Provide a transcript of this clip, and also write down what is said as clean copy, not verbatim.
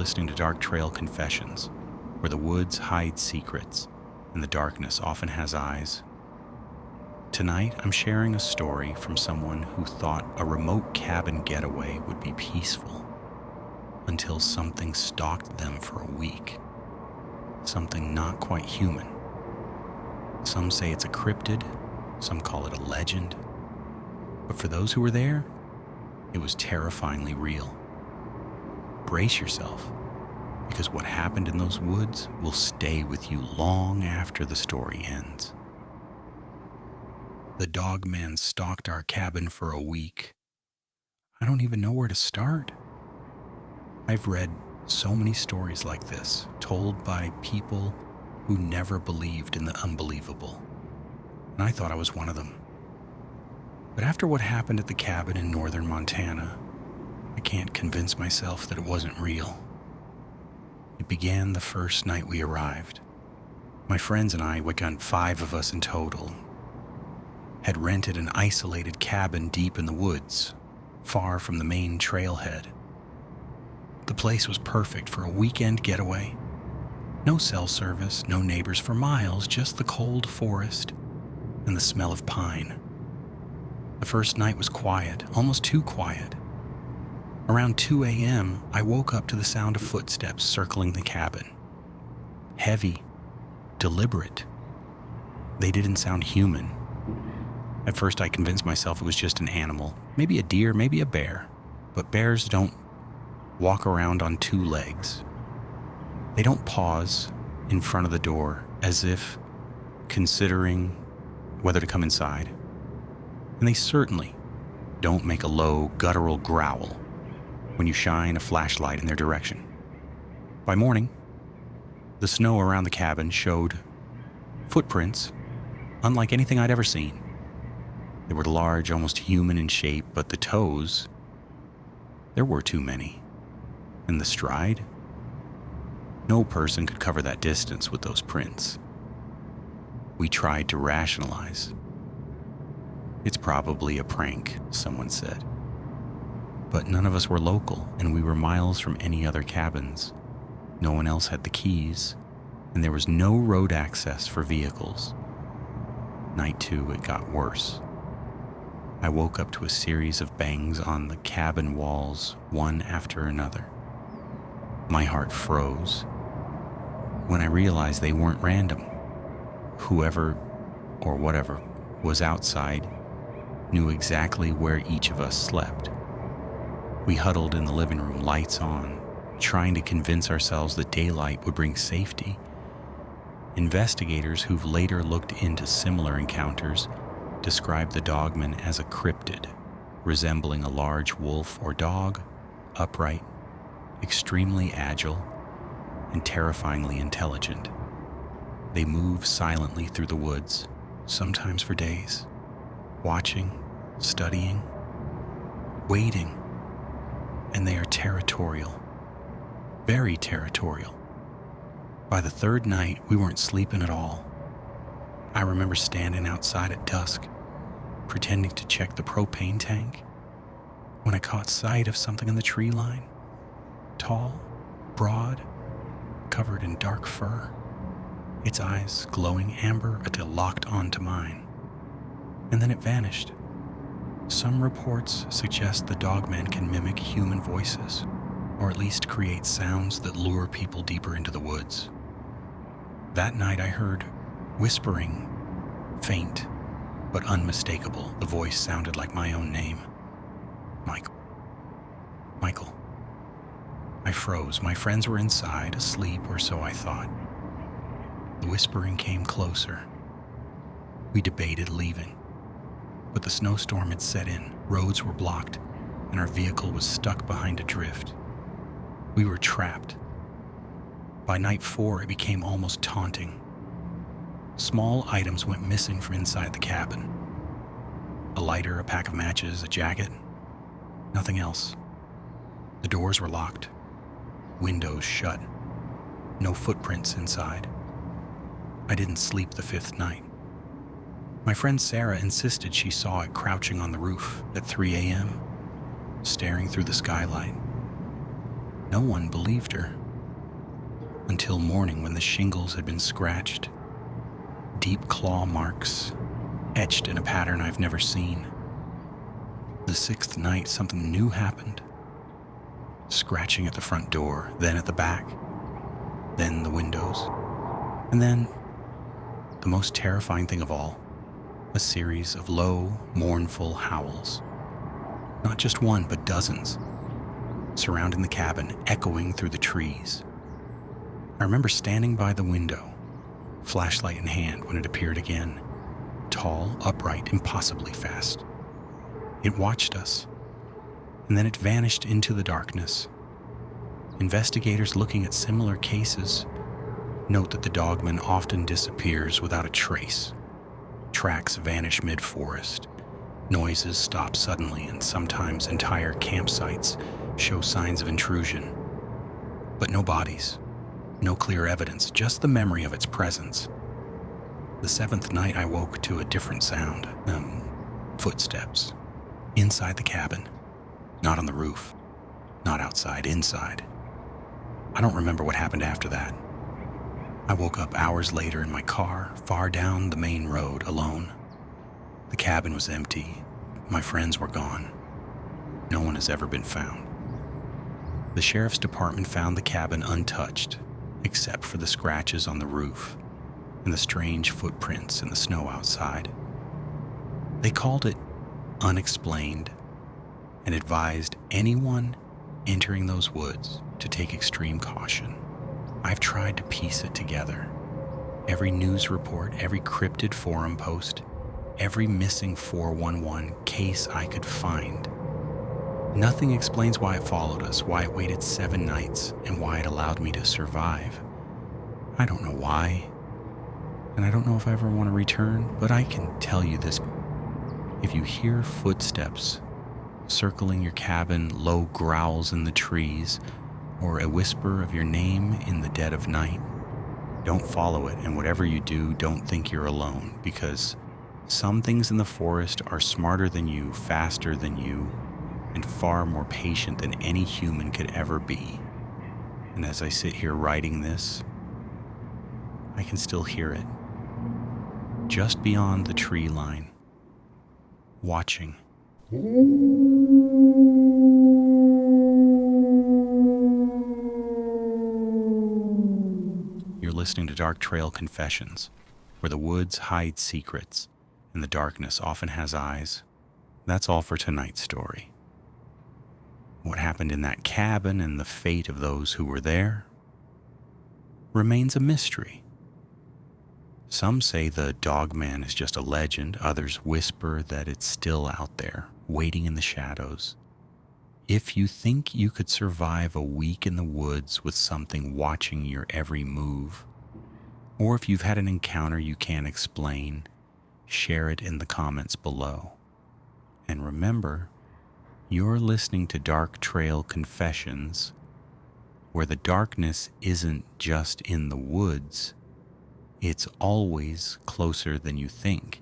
listening to Dark Trail Confessions, where the woods hide secrets and the darkness often has eyes. Tonight, I'm sharing a story from someone who thought a remote cabin getaway would be peaceful until something stalked them for a week. Something not quite human. Some say it's a cryptid, some call it a legend. But for those who were there, it was terrifyingly real. Brace yourself, because what happened in those woods will stay with you long after the story ends. The Dogman stalked our cabin for a week. I don't even know where to start. I've read so many stories like this, told by people who never believed in the unbelievable, and I thought I was one of them. But after what happened at the cabin in northern Montana, I can't convince myself that it wasn't real. It began the first night we arrived. My friends and I, we got 5 of us in total, had rented an isolated cabin deep in the woods, far from the main trailhead. The place was perfect for a weekend getaway. No cell service, no neighbors for miles, just the cold forest and the smell of pine. The first night was quiet, almost too quiet. Around 2 a.m., I woke up to the sound of footsteps circling the cabin. Heavy, deliberate. They didn't sound human. At first, I convinced myself it was just an animal, maybe a deer, maybe a bear. But bears don't walk around on 2 legs. They don't pause in front of the door as if considering whether to come inside. And they certainly don't make a low, guttural growl when you shine a flashlight in their direction. By morning, the snow around the cabin showed footprints unlike anything I'd ever seen. They were large, almost human in shape, but the toes, there were too many. And the stride? No person could cover that distance with those prints. We tried to rationalize. It's probably a prank, someone said. But none of us were local, and we were miles from any other cabins. No one else had the keys, and there was no road access for vehicles. Night 2, it got worse. I woke up to a series of bangs on the cabin walls, one after another. My heart froze when I realized they weren't random. Whoever or whatever was outside knew exactly where each of us slept. We huddled in the living room, lights on, trying to convince ourselves that daylight would bring safety. Investigators who've later looked into similar encounters described the Dogman as a cryptid, resembling a large wolf or dog, upright, extremely agile, and terrifyingly intelligent. They move silently through the woods, sometimes for days, watching, studying, waiting, and they are territorial, very territorial. By the 3rd night, we weren't sleeping at all. I remember standing outside at dusk, pretending to check the propane tank, when I caught sight of something in the tree line. Tall, broad, covered in dark fur, its eyes glowing amber until locked onto mine. And then it vanished. Some reports suggest the Dogman can mimic human voices, or at least create sounds that lure people deeper into the woods. That night I heard whispering, faint but unmistakable. The voice sounded like my own name. Michael. Michael. I froze. My friends were inside, asleep, or so I thought. The whispering came closer. We debated leaving, but the snowstorm had set in, roads were blocked, and our vehicle was stuck behind a drift. We were trapped. By night 4, it became almost taunting. Small items went missing from inside the cabin. A lighter, a pack of matches, a jacket. Nothing else. The doors were locked. Windows shut. No footprints inside. I didn't sleep the 5th night. My friend Sarah insisted she saw it crouching on the roof at 3 a.m., staring through the skylight. No one believed her. Until morning, when the shingles had been scratched, deep claw marks etched in a pattern I've never seen. The sixth night, something new happened. Scratching at the front door, then at the back, then the windows, and then, the most terrifying thing of all, a series of low, mournful howls. Not just one, but dozens, surrounding the cabin, echoing through the trees. I remember standing by the window, flashlight in hand, when it appeared again, tall, upright, impossibly fast. It watched us, and then it vanished into the darkness. Investigators looking at similar cases note that the dogman often disappears without a trace. Tracks vanish mid-forest. Noises stop suddenly, and sometimes entire campsites show signs of intrusion. But no bodies, no clear evidence, just the memory of its presence. The seventh night I woke to a different sound. Footsteps. Inside the cabin. Not on the roof. Not outside, inside. I don't remember what happened after that. I woke up hours later in my car, far down the main road, alone. The cabin was empty. My friends were gone. No one has ever been found. The sheriff's department found the cabin untouched, except for the scratches on the roof and the strange footprints in the snow outside. They called it unexplained and advised anyone entering those woods to take extreme caution. I've tried to piece it together. Every news report, every cryptid forum post, every missing 411 case I could find. Nothing explains why it followed us, why it waited 7 nights, and why it allowed me to survive. I don't know why, and I don't know if I ever want to return, but I can tell you this. If you hear footsteps circling your cabin, low growls in the trees, or a whisper of your name in the dead of night, don't follow it, and whatever you do, don't think you're alone, because some things in the forest are smarter than you, faster than you, and far more patient than any human could ever be. And as I sit here writing this, I can still hear it. Just beyond the tree line, watching. You're listening to Dark Trail Confessions, where the woods hide secrets and the darkness often has eyes. That's all for tonight's story. What happened in that cabin and the fate of those who were there remains a mystery. Some say the Dogman is just a legend. Others whisper that it's still out there, waiting in the shadows. If you think you could survive a week in the woods with something watching your every move, or if you've had an encounter you can't explain, share it in the comments below. And remember, you're listening to Dark Trail Confessions, where the darkness isn't just in the woods, it's always closer than you think.